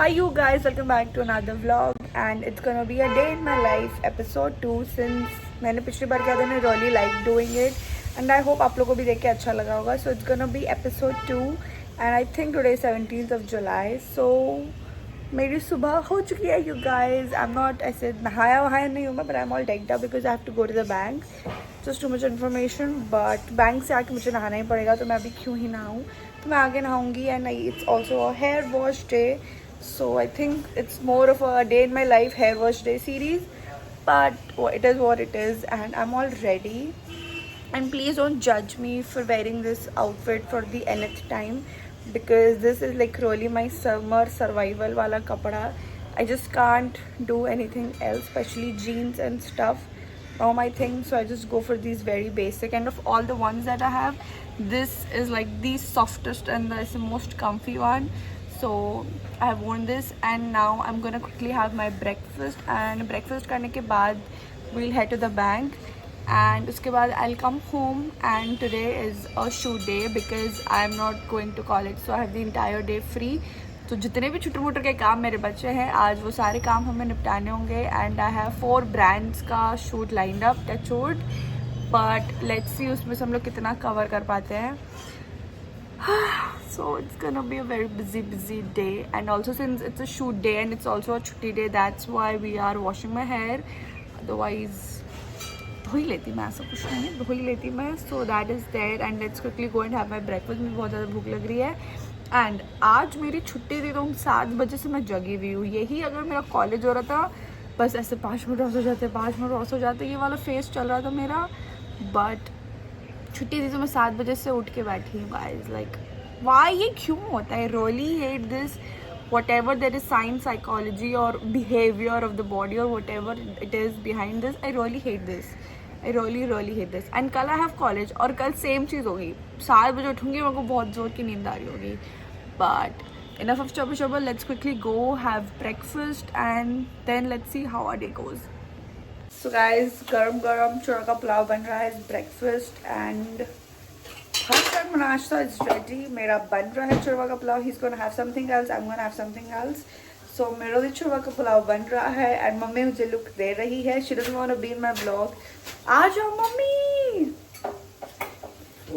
Hi you guys, welcome back to another vlog and it's gonna be a day in my life episode 2 since मैंने पिछली बार किया था मैं really like doing it and I hope आप लोगों को भी देख के अच्छा लगा होगा. So it's gonna be episode 2 and I think today is 17th of July. So मेरी सुबह हो चुकी है you guys. I'm not ऐसे नहाया वहाया नहीं हूँ मैं but I'm all decked up because I have to go to the bank. Just too much information but bank से आके मुझे नहाना ही पड़ेगा तो मैं अभी क्यों ही नहाऊँ. तो मैं आगे नहाऊँगी and it's also a hair wash day. So I think it's more of a day in my life hair wash day series, but it is what it is and I'm all ready. And please don't judge me for wearing this outfit for the nth time because this is like really my summer survival wala kapda. I just can't do anything else, especially jeans and stuff. All my things, so I just go for these very basic, and of all the ones that I have, this is like the softest and the most comfy one. So I have worn this and now I'm gonna quickly have my breakfast and breakfast करने के बाद we'll head to the bank and उसके बाद I'll come home and today is a shoot day because I'm not going to college, so I have the entire day free. तो जितने भी छोटे मोटे के काम मेरे बच्चे हैं आज वो सारे काम हमें निपटाने होंगे and I have 4 brands का shoot lined up, touch wood, but let's see उसमें से हम लोग कितना cover कर पाते हैं. So it's gonna be a very busy day, and also since it's a shoot day and it's also a chutti day, that's why we are washing my hair. Otherwise धो ही लेती मैं, ऐसा कुछ नहीं है, धो ही लेती मैं. So that is there and let's quickly go and have my breakfast. मुझे बहुत ज़्यादा भूख लग रही है and आज मेरी छुट्टी थी तो 7 बजे से मैं जगी हुई हूँ. यही अगर मेरा कॉलेज हो रहा था बस ऐसे 5 मिनट ऑफ हो जाते, 5 मिनट ऑफ हो जाते, ये वाला फेस चल रहा था मेरा. बट छुट्टी थी तो मैं 7 बजे से उठ के बैठी हूँ गाइस. लाइक वाई ये क्यों होता है? Really hate this. whatever there is science, psychology or behavior of the body or whatever it is behind this, I really hate this. I really hate this. and कल I have college और कल same चीज़ होगी. 7 बजे उठूँगी, मेरे को बहुत ज़ोर की नींद आ रही होगी. but enough of trouble, let's quickly go have breakfast and then let's see how our day goes. So guys, गरम चूड़ा का पुलाव बन रहा है, breakfast and हर नाश्ता इज रेडी. मेरा बन रहा है चूरमा का pulao. he's gonna have something else, I'm gonna have something else. so मेरा भी चूरमा का पुलाव बन रहा है and मम्मी मुझे लुक दे रही है. she doesn't want to be in my vlog. आ जाओ मम्मी.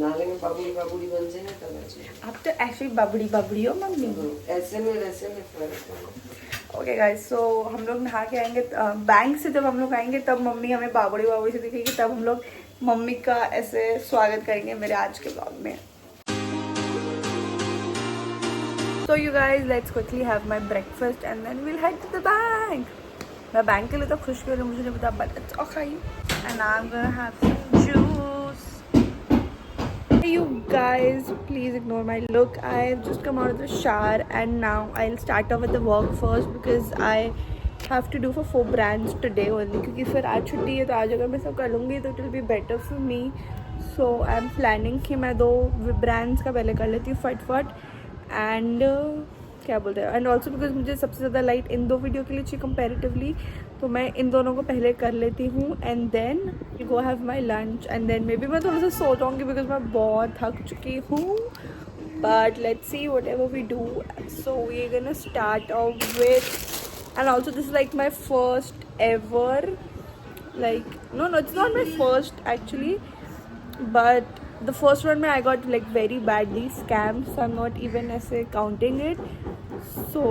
नाले में बाबुड़ी बन जाए ना तब. आप तो ऐसे ही बाबड़ी हो मम्मी. ऐसे में फर्क है. ओके गाइस, सो हम लोग नहा के आएंगे बैंक से. जब हम लोग आएंगे तब मम्मी हमें बाबड़ी से दिखेगी, तब हम लोग मम्मी का ऐसे स्वागत करेंगे मेरे आज के ब्लॉग में. So you guys, let's quickly have my breakfast and then we'll head to the bank. मैं बैंक के लिए तो खुश क्यों, मुझे नहीं पता, but it's okay. And I'm gonna have some juice. Hey you guys, please ignore my look. I've just come out of the shower and now I'll start off with the work first because I have to do for 4 brands today only. क्योंकि फिर आज छुट्टी है तो आज अगर मैं सब कर लूँगी तो it will be better for me. So I'm planning कि मैं 2 brands का पहले कर लेती हूँ फटफट. एंड क्या बोलते हैं, एंड ऑल्सो बिकॉज मुझे सबसे ज़्यादा लाइट इन 2 वीडियो के लिए चाहिए कंपेरेटिवली, तो मैं इन दोनों को पहले कर लेती हूँ and then go have my lunch and then maybe मैं थोड़ा सा सो जाऊँगी बिकॉज मैं बहुत थक चुकी हूँ. But let's see whatever we do. So we are gonna start off with, and also this is like my first ever, like no it's not my first actually, but the first one I got like very badly scammed, so I'm not even counting it. So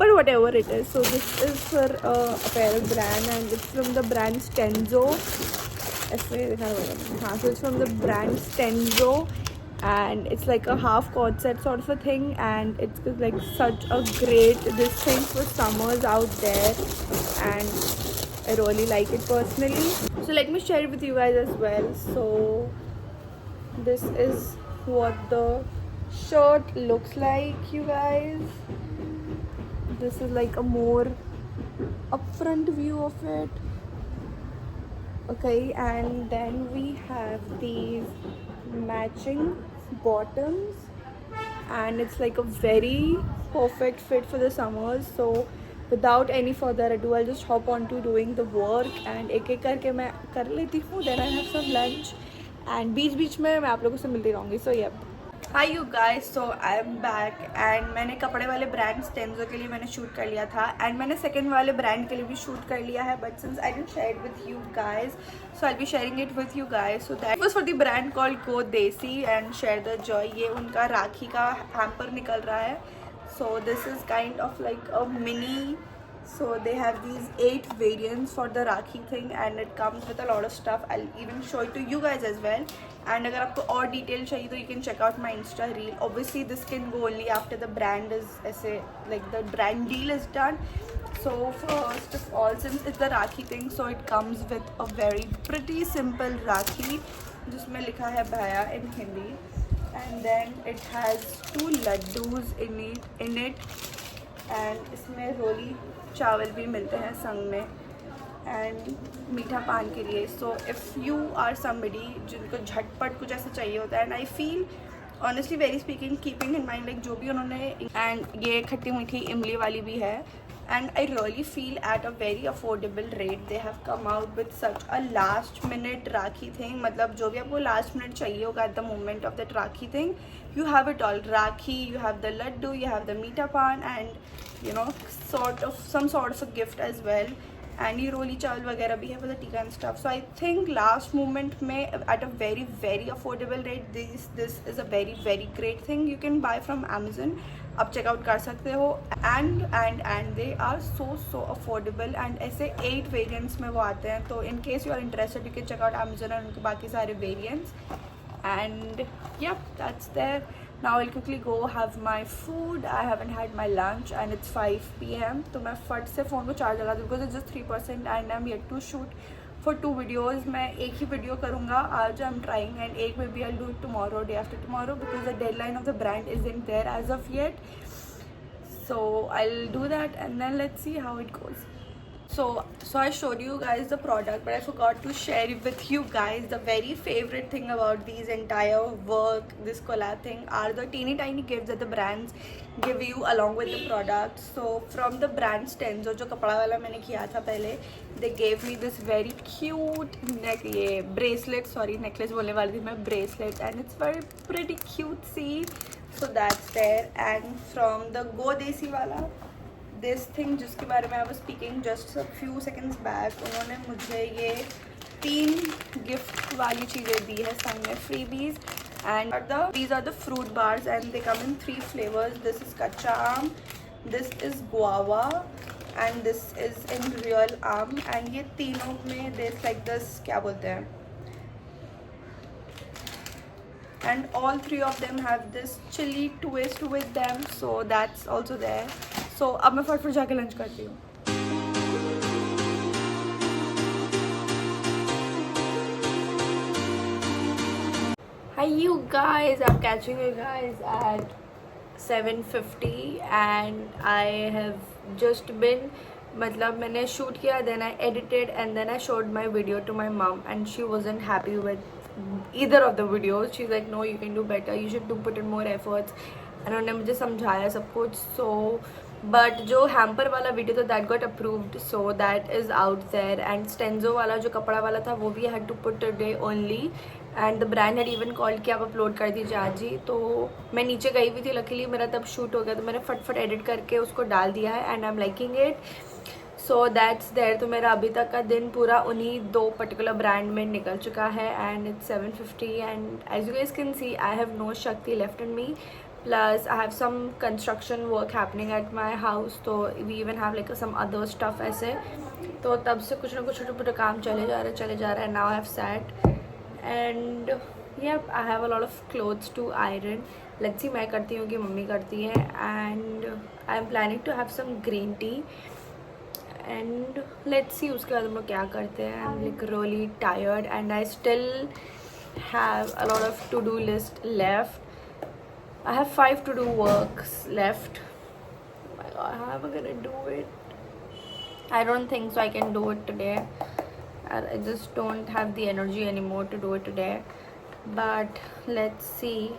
but whatever it is, so this is for apparel brand and it's from the brand Stenzo. So it's from the brand Stenzo and it's like a half cord set sort of a thing and it's like such a great this thing for summers out there and I really like it personally. So let me share it with you guys as well. So this is what the shirt looks like, you guys. This is like a more upfront view of it. Okay, and then we have these matching bottoms and it's like a very perfect fit for the summers. So without any further ado, I'll just hop on to doing the work and एक करके मैं कर लेती हूँ. then I have some lunch and बीच में मैं आप लोगों से मिलती रहूँगी. so yeah. Hi you guys, so I am back and मैंने कपड़े वाले ब्रांड स्टेंजो के लिए मैंने शूट कर लिया था एंड मैंने सेकंड वाले ब्रांड के लिए भी शूट कर लिया है, but since I didn't share it with you guys, so I be sharing it with you guys. So that was for the brand called go Desi and share the Joy. ये उनका राखी का hamper निकल रहा है. So this is kind of like a mini. So they have these 8 variants for the Rakhi thing and it comes with a lot of stuff. I'll even show it to you guys as well. And अगर आपको और detail चाहिए तो you can check out my Insta reel. Obviously this can go only after the brand is ऐसे like the brand deal is done. So first of all, since it's the Rakhi thing, so it comes with a very pretty simple Rakhi जिसमें लिखा है भैया in Hindi. And then it has 2 laddus in it. And इसमें रोली चावल भी मिलते हैं संग में एंड मीठा पान के लिए. So if you are somebody जिनको झटपट कुछ ऐसा चाहिए होता है, and I feel honestly very speaking keeping in mind like जो भी उन्होंने, एंड ये खट्टी मीठी इमली वाली भी है, and I really feel at a very affordable rate they have come out with such a last minute rakhi thing. मतलब जो भी आपको लास्ट मिनट चाहिए होगा at the moment of that rakhi thing, you have it all. Rakhi, you have the laddu, you have the meeta pan, and you know some sort of a gift as well. And ये रोली चावल वगैरह भी है for the tika and stuff. So I think last moment में at a very very affordable rate, this is a very very great thing. You can buy from Amazon. आप checkout कर सकते हो and they are so affordable. And ऐसे 8 variants में वो आते हैं. तो in case you are interested, you can check out Amazon और उनके बाकी सारे variants. And yep, that's there. Now I'll quickly go have my food. I haven't had my lunch and it's 5 PM. तो मैं फट से फ़ोन को charge लगा दूँ because it's just 3% and I'm yet to shoot for 2 videos. मैं एक ही video करूँगा आज. I'm trying, and एक maybe I'll do it tomorrow, day after tomorrow, because the deadline of the brand isn't there as of yet. So I'll do that and then let's see how it goes. So I showed you guys the product, but I forgot to share it with you guys. The very favorite thing about these entire work, this collab thing, are the teeny tiny gifts that the brands give you along with the product. So from the brand Stenzo, जो कपड़ा वाला मैंने किया था पहले, they gave me this very cute necklace बोलने वाली थी मैं, bracelet, and it's very pretty cutesy. So that's there. And from the Go Desi वाला, दिस थिंग जिसके बारे में I was speaking just a few seconds back, उन्होंने मुझे ये 3 गिफ्ट वाली चीज़ें दी है संग में, freebies. And these are the fruit bars and they come in 3 flavors. This is कच्चा आम, this is guava, and this is in real आम. एंड ये तीनों में there's like this, क्या बोलते हैं, and all 3 of them have this chili twist with them, so that's also there. So अब मैं फटाफट जाके लंच करती हूँ. Hi you guys, I'm catching you guys at 7:50 and I have just been, मतलब मैंने शूट किया, then I edited and then I showed my video to my mom and she wasn't happy with either of the videos. She's like, no, you can do better, you should put in more efforts. and उन्होंने मुझे समझाया सब कुछ. So but जो hamper वाला video था that got approved, so that is out there. And स्टेंजो वाला जो कपड़ा वाला था वो भी had to put today only, and the brand had even call कि आप अपलोड कर दीजिए आज ही. तो मैं नीचे गई हुई थी, लकीली मेरा तब शूट हो गया, तो मैंने फटफट एडिट करके उसको डाल दिया है and I am liking it. So that's there. तो मेरा अभी तक का दिन पूरा उन्हीं 2 पर्टिकुलर ब्रांड में निकल चुका है and it's 7:50 and as you guys can see I have no शक्ति left in me. Plus I have some construction work happening at my house, तो we even have like some other stuff ऐसे. तो तब से कुछ ना कुछ छोटे-छोटे काम चले जा रहे हैं. Now I have sat and yep, I have a lot of clothes to iron. Let's see मैं करती हूँ कि मम्मी करती है. And I am planning to have some green tea and let's see उसके बाद हम लोग क्या करते हैं. I'm like really tired and I still have a lot of to-do list left. I have 5 to-do works left. Oh my god, how am I gonna do it? I don't think so I can do it today. I just don't have the energy anymore to do it today. But let's see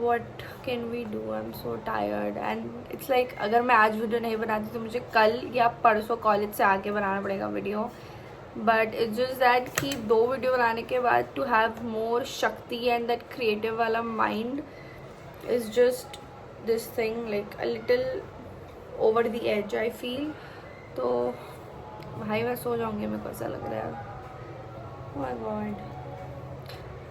what can we do. I'm so tired and it's like अगर मैं आज video नहीं बनाती तो मुझे कल या परसों कॉलेज से आके बनाना पड़ेगा video. But it's just that कि 2 वीडियो बनाने के बाद to have more shakti and that creative वाला mind is just this thing like a little over the edge I feel. तो भाई मैं सो जाऊंगी, मेरे को ऐसा लग रहा है. Oh my god.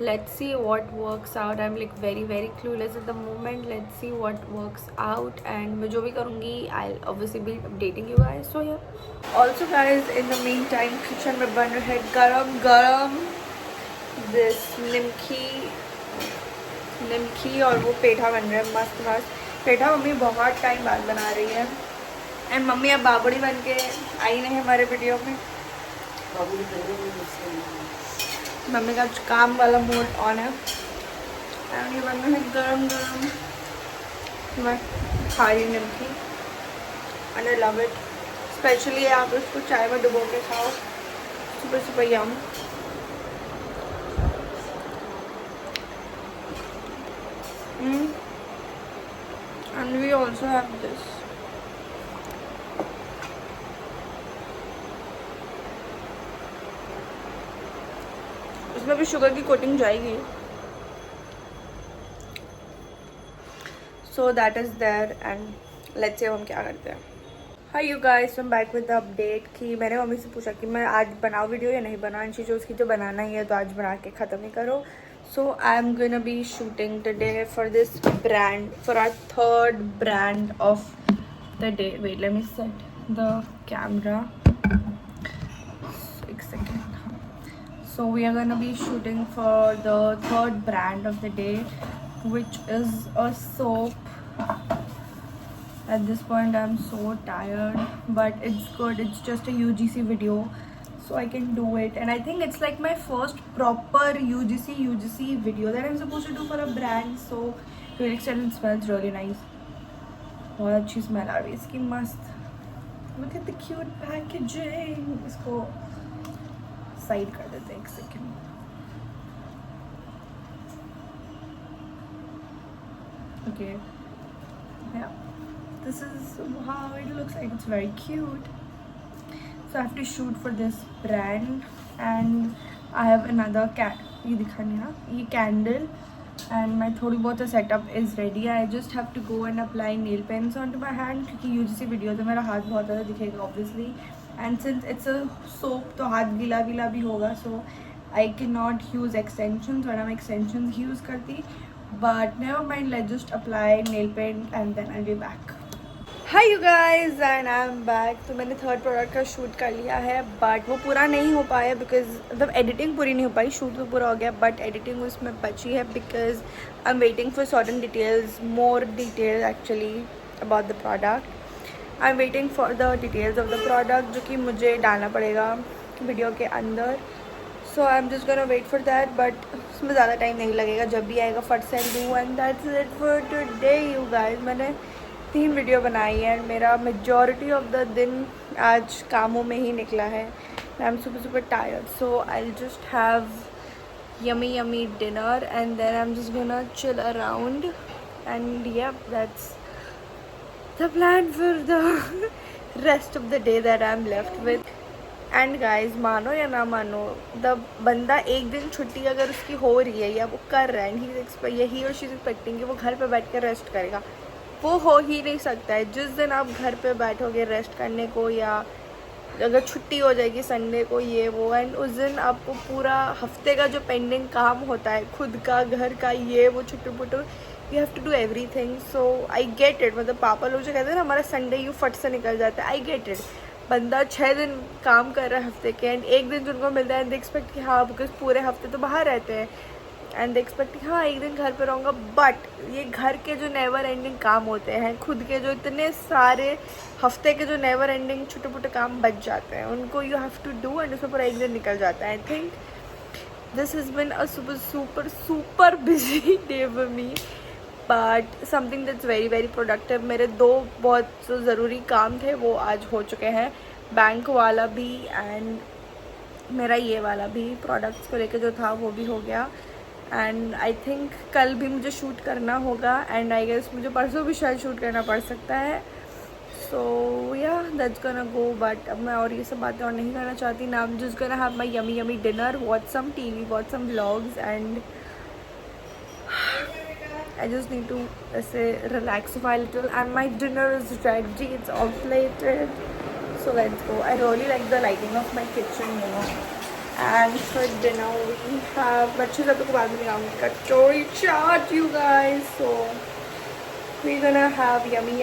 Let's see what works out. I'm like very clueless at the moment. Let's see what works out, and मैं जो भी करूँगी I'll obviously be updating you guys. So yeah. Also guys, in the meantime kitchen में बन रहा है गरम this निमकी और वो पेठा बन रहा है मस्त. पेठा मम्मी बहुत टाइम बाद बना रही है. एंड मम्मी अब बाबड़ी बन के आई नहीं हमारे वीडियो में. मम्मी का काम वाला मोड ऑन है. एंड ये बन रहा है गरम मैं खा रही nimki and I love it. Specially आप इसको चाय में डुबो के खाओ सुबह यम. And we also have this. इसमें भी शुगर की कोटिंग जाएगी. So that is there and let's see हम क्या करते हैं. Hi you guys, I'm back with the update कि मैंने मम्मी से पूछा कि मैं आज बनाऊँ वीडियो या नहीं बनाऊँ. शी जो उसकी जो बनाना ही है तो आज बना के ख़त्म ही करो. So I'm gonna be shooting today for this brand, for our 3rd brand of the day. Wait, let me set the camera. One second. So we are gonna be shooting for the 3rd brand of the day, which is a soap. At this point I'm so tired, but it's good. It's just a UGC video, so I can do it. And I think it's like my first proper UGC video that I'm supposed to do for a brand. So to an extent it smells really nice. बहुत अच्छी smell आ रही है इसकी मस्त. Look at the cute packaging. इसको side कर देते हैं एक second. Okay, yeah, this is how it looks like. It's very cute. So I have to shoot for this brand and I have another ये दिखानी है ये candle and my थोड़ी बहुत setup is ready. I just have to go and apply nail pens onto my hand क्योंकि UGC video तो मेरा हाथ बहुत ज़्यादा दिखेगा obviously, and since it's a soap तो हाथ गीला भी होगा. So I cannot use extensions. वरना मैं extensions use करती, but never mind, let's just apply nail paint and then I'll be back. Hi you guys, and I'm back. तो मैंने 3rd प्रोडक्ट का शूट कर लिया है, बट वो पूरा नहीं हो पाया बिकॉज मतलब एडिटिंग पूरी नहीं हो पाई. शूट तो पूरा हो गया बट एडिटिंग उसमें बची है because I am waiting for certain details, more details actually about the product. I am waiting for the details of the product जो कि मुझे डालना पड़ेगा वीडियो के अंदर. So I am just gonna wait for that, but उसमें ज़्यादा time नहीं लगेगा. जब भी आएगा फट से do. And that's it for today you guys. मैंने 3 वीडियो बनाई है. मेरा मेजॉरिटी ऑफ द दिन आज कामों में ही निकला है. I am super tired, so I just have yummy dinner and then I'm just gonna chill around. And yeah, that's the plan for the rest of the day that I'm left with. And guys, मानो या ना मानो, the बंदा एक दिन छुट्टी अगर उसकी हो रही है या वो कर रहा है, ही और शी इज एक्सपेक्टिंग कि वो घर पे बैठ कर रेस्ट करेगा, वो हो ही नहीं सकता है. जिस दिन आप घर पे बैठोगे रेस्ट करने को या अगर छुट्टी हो जाएगी संडे को ये वो, एंड उस दिन आपको पूरा हफ्ते का जो पेंडिंग काम होता है खुद का, घर का, ये वो छुट्टू पुट्टू, you have to do everything. So I get it. मतलब पापा लोग जो कहते हैं ना हमारा संडे यू फट से निकल जाता है, आई गेट इट. बंदा 6 दिन काम कर रहा है हफ्ते के, एंड एक दिन जिनको मिलता है एंड दे एक्सपेक्ट कि हाँ बिकॉज पूरे हफ्ते तो बाहर रहते हैं एंड दे एक्सपेक्ट कि हाँ एक दिन घर पे रहूँगा. बट ये घर के जो नेवर एंडिंग काम होते हैं, खुद के जो इतने सारे हफ्ते के जो नेवर एंडिंग छोटे मोटे काम बच जाते हैं, उनको you have to do and उसमें पूरा एक दिन निकल जाता है. I think this has been a super busy day for me, but something that's very productive. मेरे 2 बहुत ज़रूरी काम थे वो आज हो चुके हैं, बैंक वाला भी एंड मेरा ये वाला भी, प्रोडक्ट्स को लेके जो था वो भी हो गया. एंड आई थिंक कल भी मुझे शूट करना होगा एंड आई गेस मुझे परसों भी शायद शूट करना पड़ सकता है. So yeah, that's gonna go. But अब मैं और ये सब बातें और नहीं करना चाहती. Now I'm just gonna have my yummy dinner, watch some TV, watch some vlogs, and I just need to relaxify a little. And my dinner is ready. It's all plated. So let's go. I really like the lighting of my kitchen, you know. And for dinner we have बच्चे सब को बाद में दिखाऊंगी कचौड़ी चाट, you guys. So we're gonna have yummy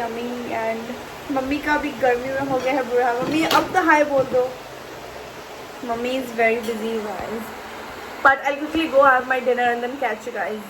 and mummy का भी गर्मी में हो गया है बुरा. मम्मी अब तो हाय बोल दो. Mummy is very busy, you guys. But I'll quickly go have my dinner and then catch you guys.